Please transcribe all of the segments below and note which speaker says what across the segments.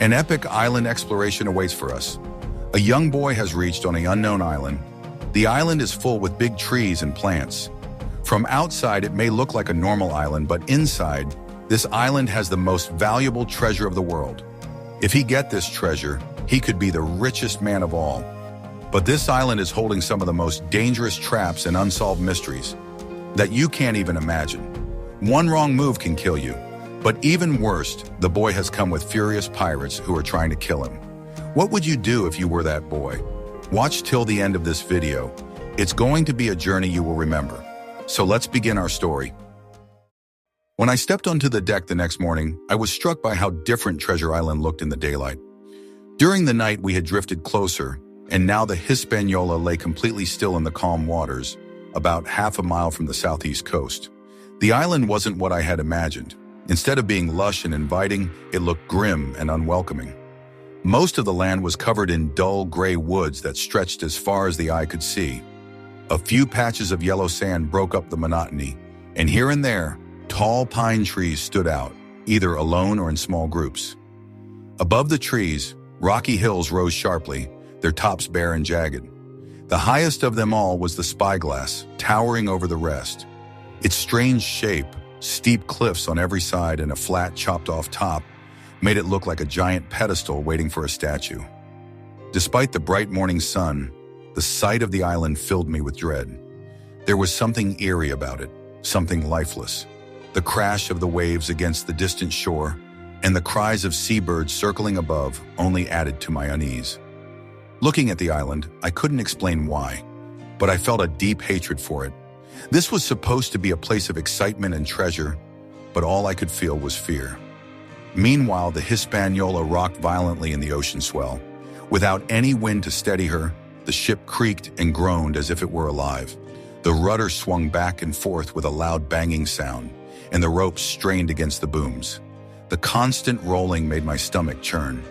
Speaker 1: An epic island exploration awaits for us. A young boy has reached on an unknown island. The island is full with big trees and plants. From outside, it may look like a normal island, but inside, this island has the most valuable treasure of the world. If he gets this treasure, he could be the richest man of all. But this island is holding some of the most dangerous traps and unsolved mysteries that you can't even imagine. One wrong move can kill you. But even worse, the boy has come with furious pirates who are trying to kill him. What would you do if you were that boy? Watch till the end of this video. It's going to be a journey you will remember. So let's begin our story. When I stepped onto the deck the next morning, I was struck by how different Treasure Island looked in the daylight. During the night, we had drifted closer, and now the Hispaniola lay completely still in the calm waters, about half a mile from the southeast coast. The island wasn't what I had imagined. Instead of being lush and inviting, it looked grim and unwelcoming. Most of the land was covered in dull gray woods that stretched as far as the eye could see. A few patches of yellow sand broke up the monotony, and here and there, tall pine trees stood out, either alone or in small groups. Above the trees, rocky hills rose sharply, their tops bare and jagged. The highest of them all was the spyglass, towering over the rest. Its strange shape, steep cliffs on every side and a flat, chopped-off top, made it look like a giant pedestal waiting for a statue. Despite the bright morning sun, the sight of the island filled me with dread. There was something eerie about it, something lifeless. The crash of the waves against the distant shore and the cries of seabirds circling above only added to my unease. Looking at the island, I couldn't explain why, but I felt a deep hatred for it. This was supposed to be a place of excitement and treasure, but all I could feel was fear. Meanwhile, the Hispaniola rocked violently in the ocean swell. Without any wind to steady her, the ship creaked and groaned as if it were alive. The rudder swung back and forth with a loud banging sound, and the ropes strained against the booms. The constant rolling made my stomach churn.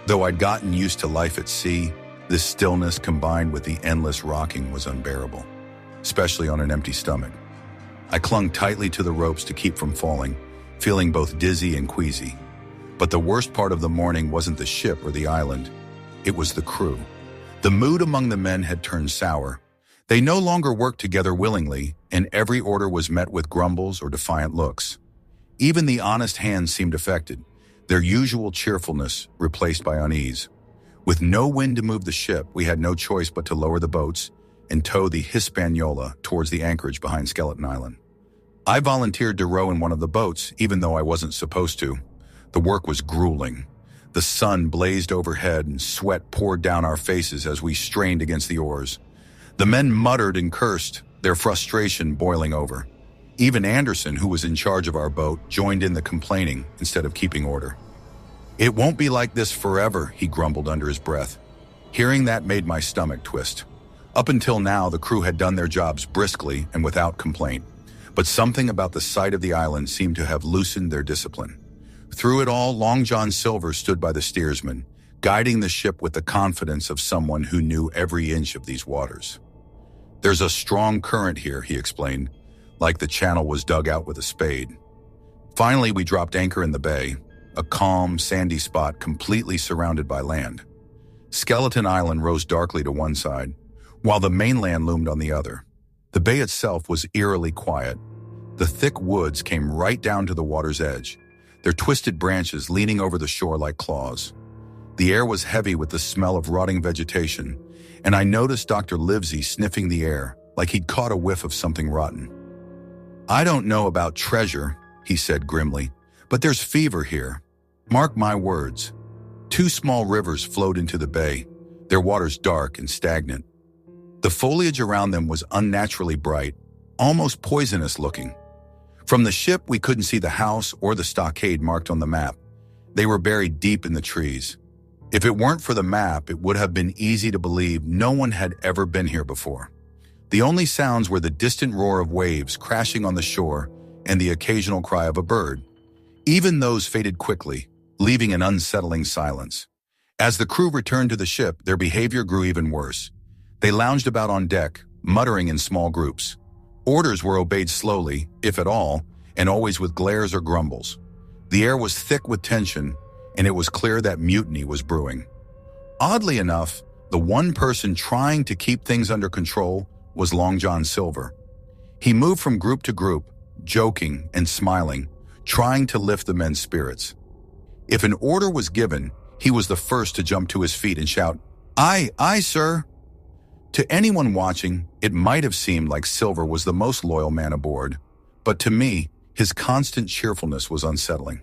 Speaker 1: Though I'd gotten used to life at sea, this stillness combined with the endless rocking was unbearable, especially on an empty stomach. I clung tightly to the ropes to keep from falling, feeling both dizzy and queasy. But the worst part of the morning wasn't the ship or the island. It was the crew. The mood among the men had turned sour. They no longer worked together willingly, and every order was met with grumbles or defiant looks. Even the honest hands seemed affected, their usual cheerfulness replaced by unease. With no wind to move the ship, we had no choice but to lower the boats and tow the Hispaniola towards the anchorage behind Skeleton Island. I volunteered to row in one of the boats, even though I wasn't supposed to. The work was grueling. The sun blazed overhead and sweat poured down our faces as we strained against the oars. The men muttered and cursed, their frustration boiling over. Even Anderson, who was in charge of our boat, joined in the complaining instead of keeping order. "It won't be like this forever," he grumbled under his breath. Hearing that made my stomach twist. Up until now, the crew had done their jobs briskly and without complaint, but something about the sight of the island seemed to have loosened their discipline. Through it all, Long John Silver stood by the steersman, guiding the ship with the confidence of someone who knew every inch of these waters. "There's a strong current here," he explained, like the channel was dug out with a spade. Finally, we dropped anchor in the bay, a calm, sandy spot completely surrounded by land. Skeleton Island rose darkly to one side, while the mainland loomed on the other. The bay itself was eerily quiet. The thick woods came right down to the water's edge, their twisted branches leaning over the shore like claws. The air was heavy with the smell of rotting vegetation, and I noticed Dr. Livesey sniffing the air like he'd caught a whiff of something rotten. "I don't know about treasure," he said grimly, "but there's fever here. Mark my words." Two small rivers flowed into the bay, their waters dark and stagnant. The foliage around them was unnaturally bright, almost poisonous looking. From the ship, we couldn't see the house or the stockade marked on the map. They were buried deep in the trees. If it weren't for the map, it would have been easy to believe no one had ever been here before. The only sounds were the distant roar of waves crashing on the shore and the occasional cry of a bird. Even those faded quickly, leaving an unsettling silence. As the crew returned to the ship, their behavior grew even worse. They lounged about on deck, muttering in small groups. Orders were obeyed slowly, if at all, and always with glares or grumbles. The air was thick with tension, and it was clear that mutiny was brewing. Oddly enough, the one person trying to keep things under control was Long John Silver. He moved from group to group, joking and smiling, trying to lift the men's spirits. If an order was given, he was the first to jump to his feet and shout, "Aye, aye, sir." To anyone watching, it might have seemed like Silver was the most loyal man aboard, but to me, his constant cheerfulness was unsettling.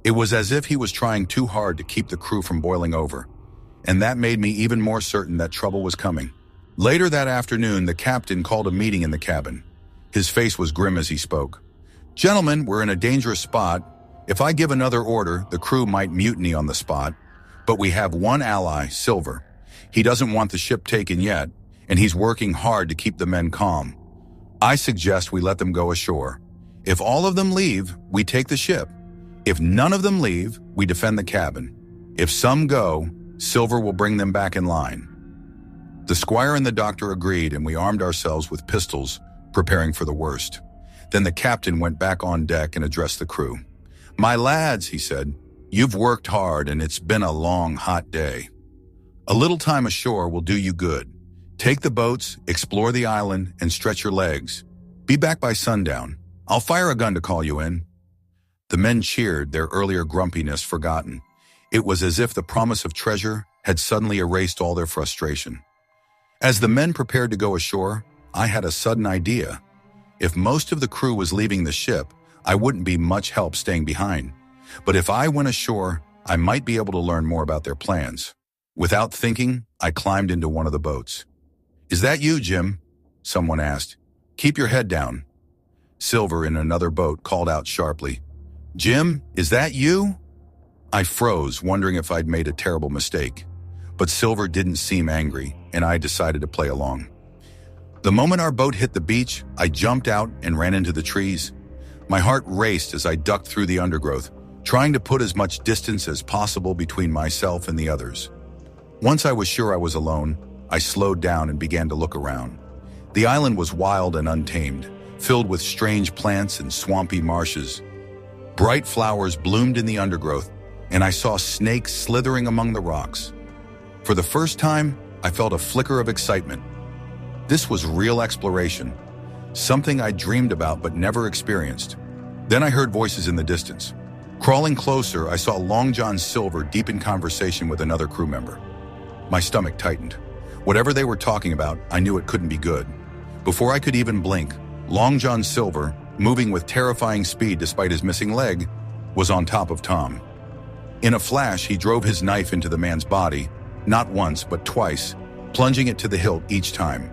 Speaker 1: It was as if he was trying too hard to keep the crew from boiling over, and that made me even more certain that trouble was coming. Later that afternoon, the captain called a meeting in the cabin. His face was grim as he spoke. "Gentlemen, we're in a dangerous spot. If I give another order, the crew might mutiny on the spot. But we have one ally, Silver. He doesn't want the ship taken yet, and he's working hard to keep the men calm. I suggest we let them go ashore. If all of them leave, we take the ship. If none of them leave, we defend the cabin. If some go, Silver will bring them back in line." The squire and the doctor agreed, and we armed ourselves with pistols, preparing for the worst. Then the captain went back on deck and addressed the crew. "My lads," he said, "you've worked hard and it's been a long, hot day. A little time ashore will do you good. Take the boats, explore the island, and stretch your legs. Be back by sundown. I'll fire a gun to call you in." The men cheered, their earlier grumpiness forgotten. It was as if the promise of treasure had suddenly erased all their frustration. As the men prepared to go ashore, I had a sudden idea. If most of the crew was leaving the ship, I wouldn't be much help staying behind. But if I went ashore, I might be able to learn more about their plans. Without thinking, I climbed into one of the boats. "Is that you, Jim?" someone asked. "Keep your head down." Silver in another boat called out sharply, "Jim, is that you?" I froze, wondering if I'd made a terrible mistake. But Silver didn't seem angry, and I decided to play along. The moment our boat hit the beach, I jumped out and ran into the trees. My heart raced as I ducked through the undergrowth, trying to put as much distance as possible between myself and the others. Once I was sure I was alone, I slowed down and began to look around. The island was wild and untamed, filled with strange plants and swampy marshes. Bright flowers bloomed in the undergrowth, and I saw snakes slithering among the rocks. For the first time, I felt a flicker of excitement. This was real exploration, something I dreamed about but never experienced. Then I heard voices in the distance. Crawling closer, I saw Long John Silver deep in conversation with another crew member. My stomach tightened. Whatever they were talking about, I knew it couldn't be good. Before I could even blink, Long John Silver, moving with terrifying speed despite his missing leg, was on top of Tom. In a flash, he drove his knife into the man's body, not once but twice, plunging it to the hilt each time.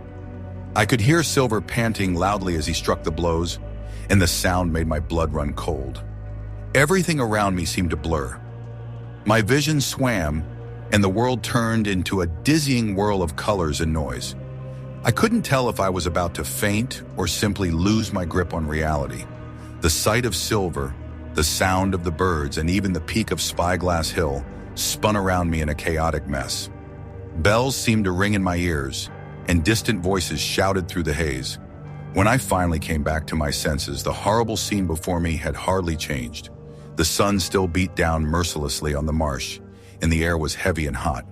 Speaker 1: I could hear Silver panting loudly as he struck the blows, and the sound made my blood run cold. Everything around me seemed to blur. My vision swam, and the world turned into a dizzying whirl of colors and noise. I couldn't tell if I was about to faint or simply lose my grip on reality. The sight of Silver, the sound of the birds, and even the peak of Spyglass Hill spun around me in a chaotic mess. Bells seemed to ring in my ears, and distant voices shouted through the haze. When I finally came back to my senses, the horrible scene before me had hardly changed. The sun still beat down mercilessly on the marsh, and the air was heavy and hot.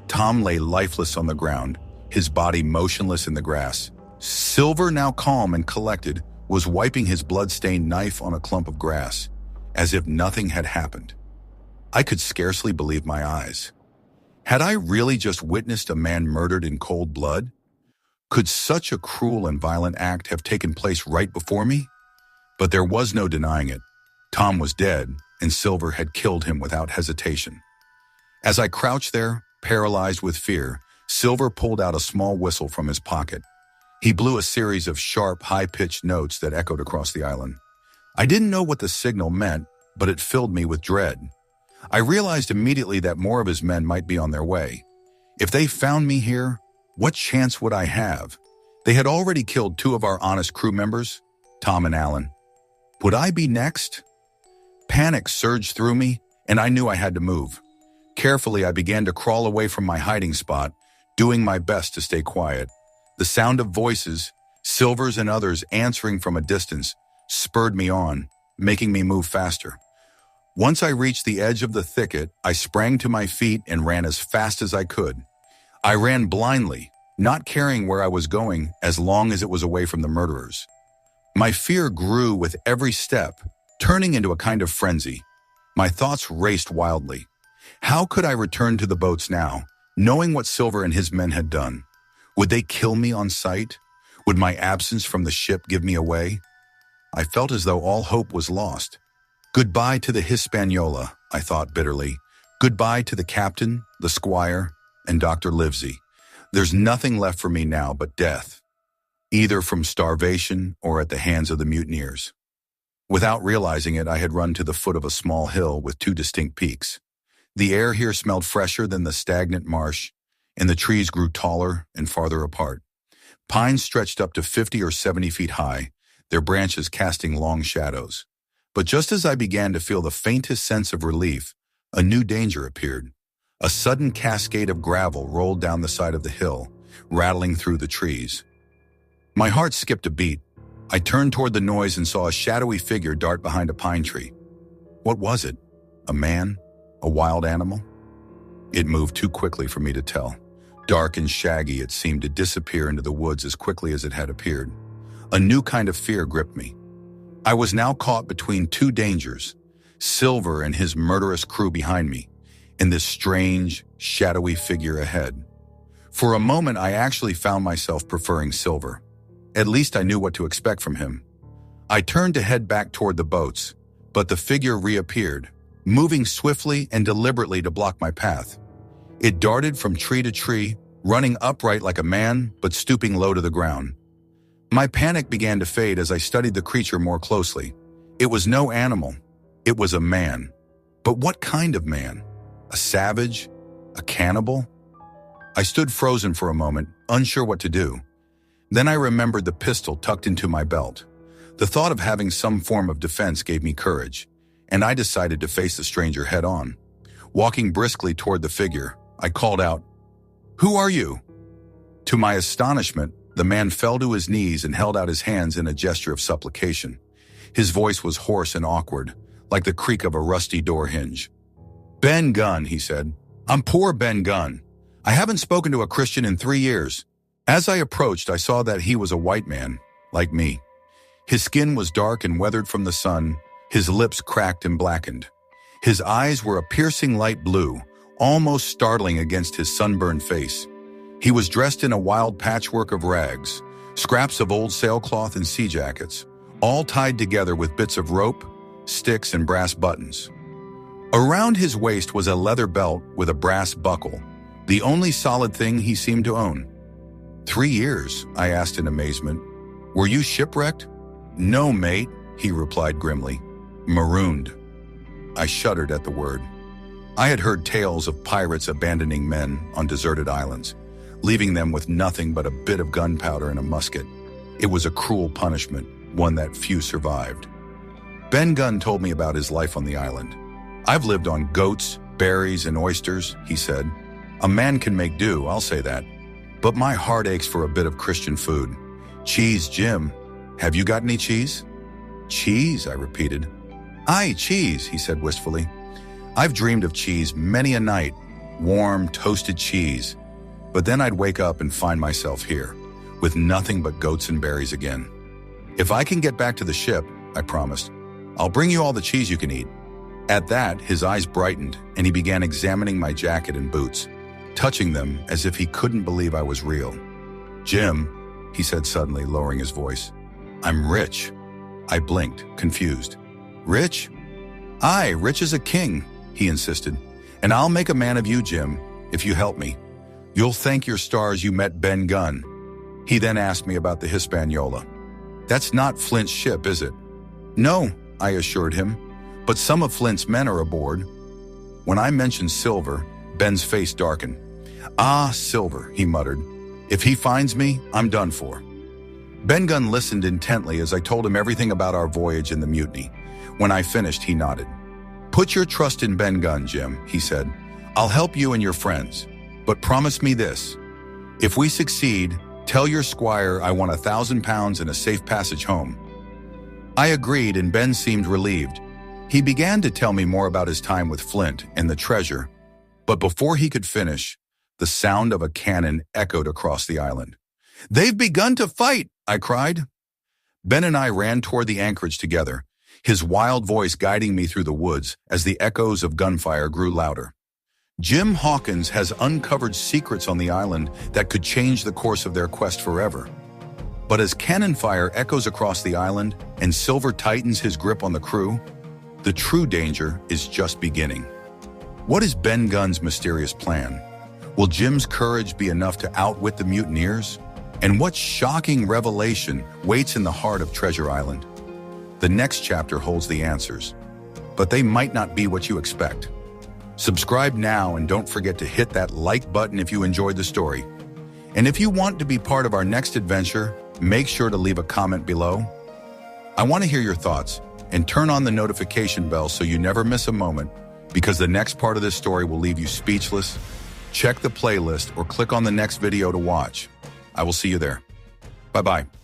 Speaker 1: Tom lay lifeless on the ground, his body motionless in the grass. Silver, now calm and collected, was wiping his blood-stained knife on a clump of grass, as if nothing had happened. I could scarcely believe my eyes. Had I really just witnessed a man murdered in cold blood? Could such a cruel and violent act have taken place right before me? But there was no denying it. Tom was dead, and Silver had killed him without hesitation. As I crouched there, paralyzed with fear, Silver pulled out a small whistle from his pocket. He blew a series of sharp, high-pitched notes that echoed across the island. I didn't know what the signal meant, but it filled me with dread. I realized immediately that more of his men might be on their way. If they found me here, what chance would I have? They had already killed 2 of our honest crew members, Tom and Alan. Would I be next? Panic surged through me, and I knew I had to move. Carefully, I began to crawl away from my hiding spot, doing my best to stay quiet. The sound of voices, Silver's and others answering from a distance, spurred me on, making me move faster. Once I reached the edge of the thicket, I sprang to my feet and ran as fast as I could. I ran blindly, not caring where I was going as long as it was away from the murderers. My fear grew with every step, turning into a kind of frenzy. My thoughts raced wildly. How could I return to the boats now, knowing what Silver and his men had done? Would they kill me on sight? Would my absence from the ship give me away? I felt as though all hope was lost. Goodbye to the Hispaniola, I thought bitterly. Goodbye to the captain, the squire, and Dr. Livesey. There's nothing left for me now but death, either from starvation or at the hands of the mutineers. Without realizing it, I had run to the foot of a small hill with two distinct peaks. The air here smelled fresher than the stagnant marsh, and the trees grew taller and farther apart. Pines stretched up to 50 or 70 feet high, their branches casting long shadows. But just as I began to feel the faintest sense of relief, a new danger appeared. A sudden cascade of gravel rolled down the side of the hill, rattling through the trees. My heart skipped a beat. I turned toward the noise and saw a shadowy figure dart behind a pine tree. What was it? A man? A wild animal? It moved too quickly for me to tell. Dark and shaggy, it seemed to disappear into the woods as quickly as it had appeared. A new kind of fear gripped me. I was now caught between two dangers, Silver and his murderous crew behind me, and this strange, shadowy figure ahead. For a moment, I actually found myself preferring Silver. At least I knew what to expect from him. I turned to head back toward the boats, but the figure reappeared, moving swiftly and deliberately to block my path. It darted from tree to tree, running upright like a man, but stooping low to the ground. My panic began to fade as I studied the creature more closely. It was no animal. It was a man. But what kind of man? A savage? A cannibal? I stood frozen for a moment, unsure what to do. Then I remembered the pistol tucked into my belt. The thought of having some form of defense gave me courage, and I decided to face the stranger head-on. Walking briskly toward the figure, I called out, "Who are you?" To my astonishment, the man fell to his knees and held out his hands in a gesture of supplication. His voice was hoarse and awkward, like the creak of a rusty door hinge. "Ben Gunn," he said. "I'm poor Ben Gunn. I haven't spoken to a Christian in 3 years." As I approached, I saw that he was a white man, like me. His skin was dark and weathered from the sun, his lips cracked and blackened. His eyes were a piercing light blue, almost startling against his sunburned face. He was dressed in a wild patchwork of rags, scraps of old sailcloth and sea jackets, all tied together with bits of rope, sticks, and brass buttons. Around his waist was a leather belt with a brass buckle, the only solid thing he seemed to own. 3 years, I asked in amazement. "Were you shipwrecked?" "No, mate," he replied grimly. "Marooned." I shuddered at the word. I had heard tales of pirates abandoning men on deserted islands, leaving them with nothing but a bit of gunpowder and a musket. It was a cruel punishment, one that few survived. Ben Gunn told me about his life on the island. "I've lived on goats, berries, and oysters," he said. "A man can make do, I'll say that. But my heart aches for a bit of Christian food. Cheese, Jim. Have you got any cheese?" "Cheese," I repeated. "Aye, cheese," he said wistfully. "I've dreamed of cheese many a night, warm, toasted cheese. But then I'd wake up and find myself here, with nothing but goats and berries again. If I can get back to the ship," I promised, "I'll bring you all the cheese you can eat." At that, his eyes brightened, and he began examining my jacket and boots, touching them as if he couldn't believe I was real. "Jim," he said suddenly, lowering his voice, "I'm rich." I blinked, confused. "Rich?" "Aye, rich as a king," he insisted. "And I'll make a man of you, Jim, if you help me. You'll thank your stars you met Ben Gunn." He then asked me about the Hispaniola. "That's not Flint's ship, is it?" "No," I assured him, "but some of Flint's men are aboard." When I mentioned Silver, Ben's face darkened. "Ah, Silver," he muttered. "If he finds me, I'm done for." Ben Gunn listened intently as I told him everything about our voyage and the mutiny. When I finished, he nodded. "Put your trust in Ben Gunn, Jim," he said. "I'll help you and your friends. But promise me this. If we succeed, tell your squire I want 1,000 pounds and a safe passage home." I agreed, and Ben seemed relieved. He began to tell me more about his time with Flint and the treasure, but before he could finish, the sound of a cannon echoed across the island. "They've begun to fight!" I cried. Ben and I ran toward the anchorage together, his wild voice guiding me through the woods as the echoes of gunfire grew louder. Jim Hawkins has uncovered secrets on the island that could change the course of their quest forever. But as cannon fire echoes across the island and Silver tightens his grip on the crew, the true danger is just beginning. What is Ben Gunn's mysterious plan? Will Jim's courage be enough to outwit the mutineers? And what shocking revelation waits in the heart of Treasure Island? The next chapter holds the answers, but they might not be what you expect. Subscribe now and don't forget to hit that like button if you enjoyed the story. And if you want to be part of our next adventure, make sure to leave a comment below. I want to hear your thoughts, and turn on the notification bell so you never miss a moment, because the next part of this story will leave you speechless. Check the playlist or click on the next video to watch. I will see you there. Bye-bye.